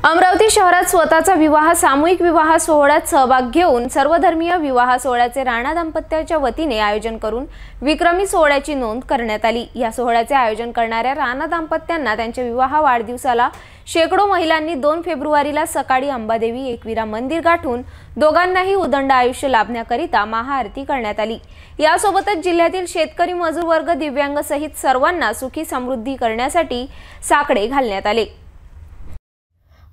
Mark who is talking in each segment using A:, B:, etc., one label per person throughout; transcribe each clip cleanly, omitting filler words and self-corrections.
A: अमरावती शहरात स्वतःचा विवाह सामूहिक विवाह सोहळ्यात सहभाग घेऊन सर्वधर्मीय विवाह सोहळ्याचे राणा दाम्पत्याच्या वतीने आयोजन करून विक्रमी सोहळ्याची नोंद करण्यात आली। या सोहळ्याचे आयोजन करणाऱ्या राणा दाम्पत्यांना त्यांच्या विवाह वाढदिवसाला शेकडो महिलांनी 2 फेब्रुवारीला सकाळी अंबादेवी एकविरा मंदिर गाठून दोघांनाही उदंड आयुष्य लाभण्याकरिता महाआरती करण्यात आली। यासोबतच जिल्ह्यातील शेतकरी मजूर वर्ग दिव्यांग सहित सर्वांना सुखी समृद्धी करण्यासाठी साकडे घालण्यात आले।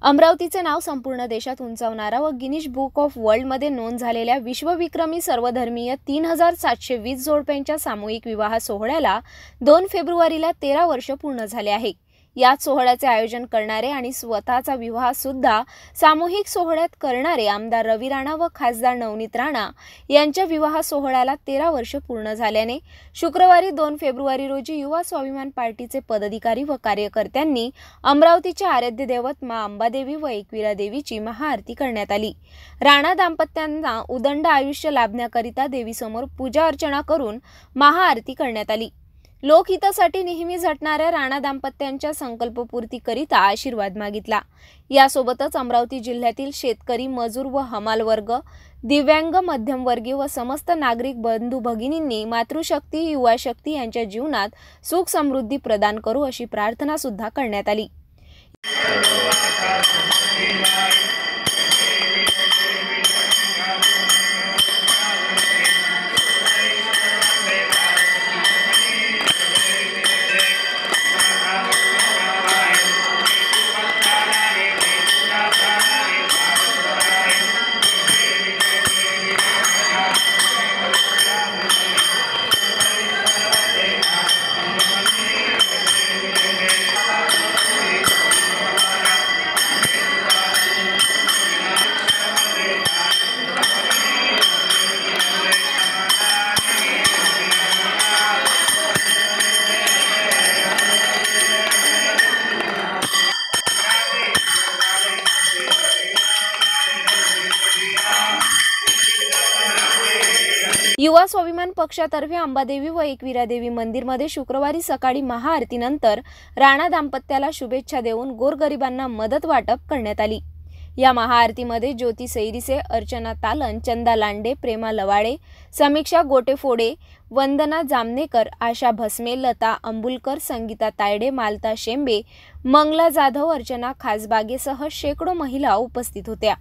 A: अमरावतीचे नाव संपूर्ण देशात उंचावणारा व गिनीज बुक ऑफ वर्ल्ड मध्ये नोंद झालेल्या विश्वविक्रमी सर्वधर्मीय 3720 जोडप्यांच्या सामूहिक विवाह सोहळ्याला 2 फेब्रुवारीला 13 वर्ष पूर्ण झाले आहे। याच सोहळ्याचे आयोजन करणारे आणि स्वतःचा विवाह सुद्धा सामूहिक सोहळ्यात करणारे आमदार रवी राणा व खासदार नवनीत राणा यांच्या विवाह सोहळ्याला 13 वर्ष पूर्ण झाल्याने शुक्रवारी 2 फेब्रुवारी रोजी युवा स्वाभिमान पार्टीचे पदाधिकारी व कार्यकर्त्यांनी अमरावतीचे आराध्य दैवत मां अंबादेवी व एकविरा देवीची महाआरती करण्यात आली। राणा दाम्पत्यांना उदंड आयुष्य लाभण्याकरिता देवीसमोर पूजा अर्चना करून महाआरती करण्यात आली। लोकहितासाठी नेहमी झटणाऱ्या राणा दाम्पत्यांच्या संकल्पपूर्तीकरिता आशीर्वाद मागितला। यासोबतच अमरावती जिल्ह्यातील शेतकरी मजूर व हमाल वर्ग, दिव्यांग, मध्यमवर्गीय व समस्त नागरिक बंधू भगिनींनी मातृशक्ती युवा शक्ती यांच्या जीवनात सुख समृद्धी प्रदान करू अशी प्रार्थना सुद्धा करण्यात आली। युवा स्वाभिमान पक्षातर्फे अंबादेवी व एकविरा देवी मंदिरमध्ये शुक्रवारी सकाळी महाआरतीनंतर राणा दाम्पत्याला शुभेच्छा देऊन गोरगरिबांना मदत वाटप करण्यात आली। या महाआरतीमध्ये ज्योती सैरिसे, अर्चना तालन, चंदा लांडे, प्रेमा लवाडे, समीक्षा गोटेफोडे, वंदना जामनेकर, आशा भस्मे, लता अंबुलकर, संगीता तायडे, मालता शेंबे, मंगला जाधव, अर्चना खासबागेसह शेकडो महिला उपस्थित होत्या।